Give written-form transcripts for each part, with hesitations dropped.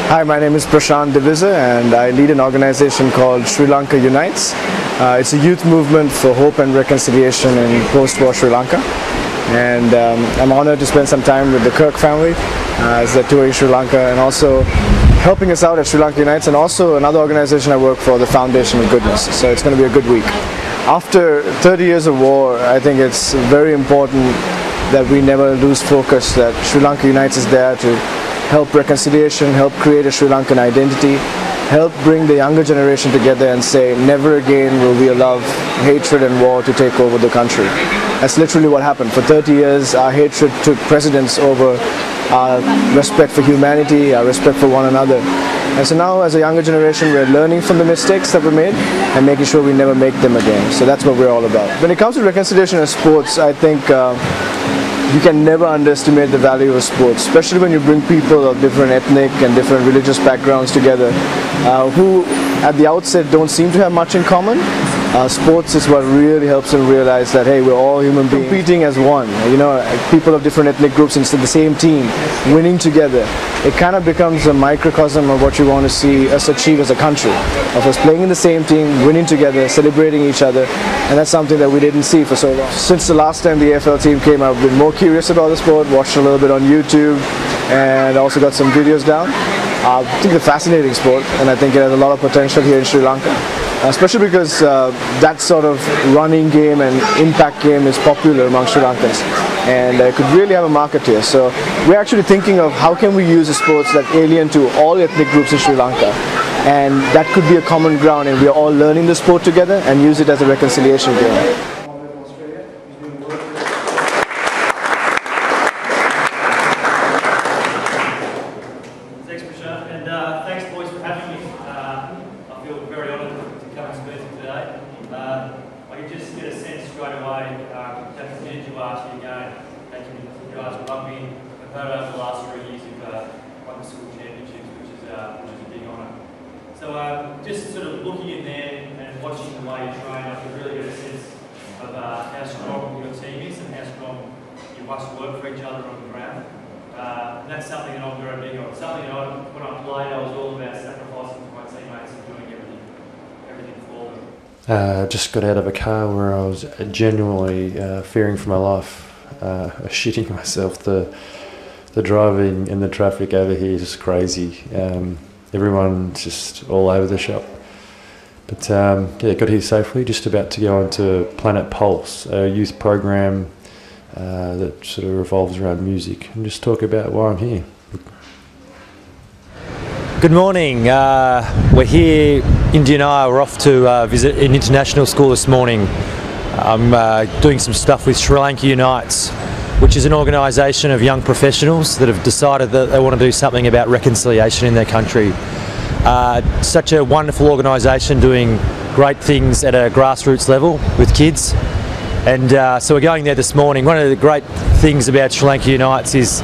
Hi, my name is Prashant Divisa and I lead an organization called Sri Lanka Unites. It's a youth movement for hope and reconciliation in post-war Sri Lanka. And I'm honored to spend some time with the Kirk family as they're touring Sri Lanka and also helping us out at Sri Lanka Unites, and also another organization I work for, the Foundation of Goodness. So it's going to be a good week. After 30 years of war, I think it's very important that we never lose focus, that Sri Lanka Unites is there to help reconciliation, help create a Sri Lankan identity, help bring the younger generation together and say never again will we allow hatred and war to take over the country. That's literally what happened. For 30 years our hatred took precedence over our respect for humanity, our respect for one another. And so now as a younger generation we're learning from the mistakes that were made and making sure we never make them again. So that's what we're all about. When it comes to reconciliation in sports, I think you can never underestimate the value of sports, especially when you bring people of different ethnic and different religious backgrounds together who at the outset don't seem to have much in common. Sports is what really helps them realize that, hey, we're all human beings competing as one. You know, people of different ethnic groups instead of the same team, winning together. It kind of becomes a microcosm of what you want to see us achieve as a country. Of us playing in the same team, winning together, celebrating each other, and that's something that we didn't see for so long. Since the last time the AFL team came, I've been more curious about the sport, watched a little bit on YouTube, and also got some videos down. I think it's a fascinating sport, and I think it has a lot of potential here in Sri Lanka. Especially because that sort of running game and impact game is popular among Sri Lankans, and could really have a market here. So we're actually thinking of how can we use the sports that alien to all ethnic groups in Sri Lanka, and that could be a common ground, and we are all learning the sport together and use it as a reconciliation game. Thanks, Prashant, and thanks, boys, for having me. I feel very honoured to come and speak today. I can just get a sense straight away how committed you are to your game, how committed you are to rugby. I've heard over the last 3 years you've won the school championships, which is a big honour. So just sort of looking in there and watching the way you train, I can really get a sense of how strong your team is and how strong you must work for each other on the ground. And that's something that I'm very big on. Something that when I played, I was all about sacrificing for my teammates and doing everything for them. Just got out of a car where I was genuinely fearing for my life, shitting myself. The driving and the traffic over here is just crazy. Everyone's just all over the shop. But yeah, got here safely. Just about to go into Planet Pulse, a youth program that sort of revolves around music, and just talk about why I'm here. Good morning. We're here, Indy and I were off to visit an international school this morning. I'm doing some stuff with Sri Lanka Unites, which is an organisation of young professionals that have decided that they want to do something about reconciliation in their country. Such a wonderful organisation doing great things at a grassroots level with kids. And so we're going there this morning. One of the great things about Sri Lanka Unites is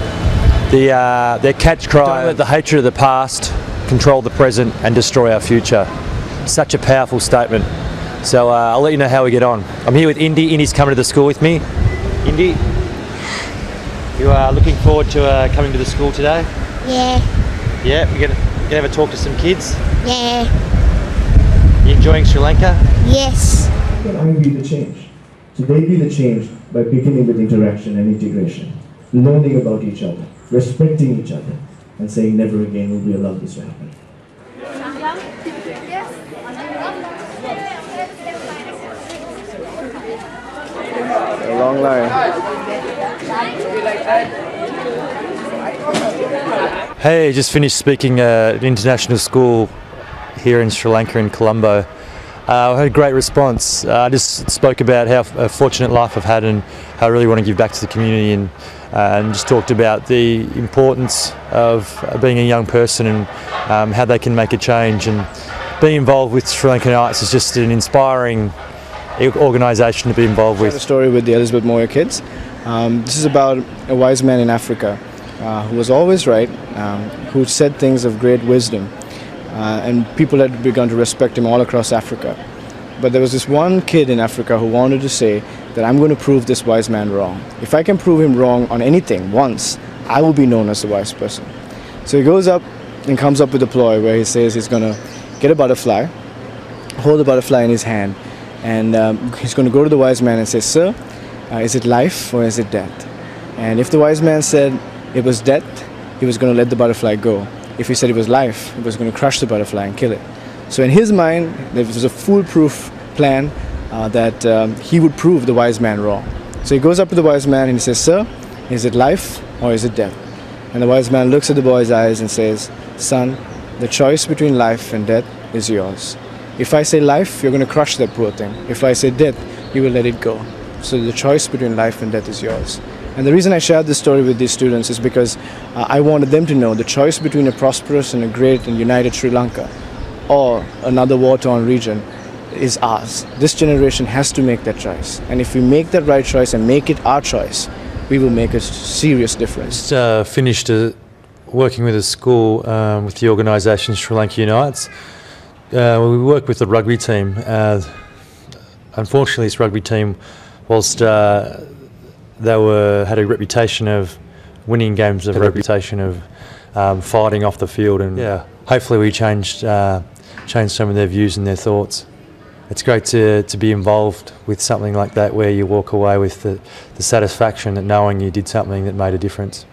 their catch cry, "Don't let the hatred of the past control the present and destroy our future." Such a powerful statement. So I'll let you know how we get on. I'm here with Indy. Indy's coming to the school with me. Indy, you are looking forward to coming to the school today? Yeah. Yeah, we're gonna have a talk to some kids. Yeah. You enjoying Sri Lanka? Yes. How can I be the change? So they be the change by beginning with interaction and integration, learning about each other, respecting each other, and saying never again will we allow this to happen. A long line. Hey, just finished speaking at an international school here in Sri Lanka in Colombo. I had a great response. I just spoke about how a fortunate life I've had and how I really want to give back to the community, and just talked about the importance of being a young person and how they can make a change. And being involved with Sri Lanka Unites is just an inspiring organisation to be involved with. I have a story with the Elizabeth Moyer kids. This is about a wise man in Africa who was always right, who said things of great wisdom. And people had begun to respect him all across Africa. But there was this one kid in Africa who wanted to say that I'm going to prove this wise man wrong. If I can prove him wrong on anything once, I will be known as the wise person. So he goes up and comes up with a ploy where he says he's going to get a butterfly, hold the butterfly in his hand, and he's going to go to the wise man and say, "Sir, is it life or is it death?" And if the wise man said it was death, he was going to let the butterfly go. If he said it was life, he was going to crush the butterfly and kill it. So in his mind, there was a foolproof plan that he would prove the wise man wrong. So he goes up to the wise man and he says, "Sir, is it life or is it death?" And the wise man looks at the boy's eyes and says, "Son, the choice between life and death is yours. If I say life, you're going to crush that poor thing. If I say death, you will let it go. So the choice between life and death is yours." And the reason I shared this story with these students is because I wanted them to know the choice between a prosperous and a great and united Sri Lanka or another war-torn region is ours. This generation has to make that choice. And if we make that right choice and make it our choice, we will make a serious difference. Just finished working with a school with the organisation Sri Lanka Unites. We work with the rugby team. Unfortunately, this rugby team, whilst they had a reputation of winning games, a reputation of fighting off the field, and hopefully we changed some of their views and their thoughts. It's great to be involved with something like that, where you walk away with the satisfaction that knowing you did something that made a difference.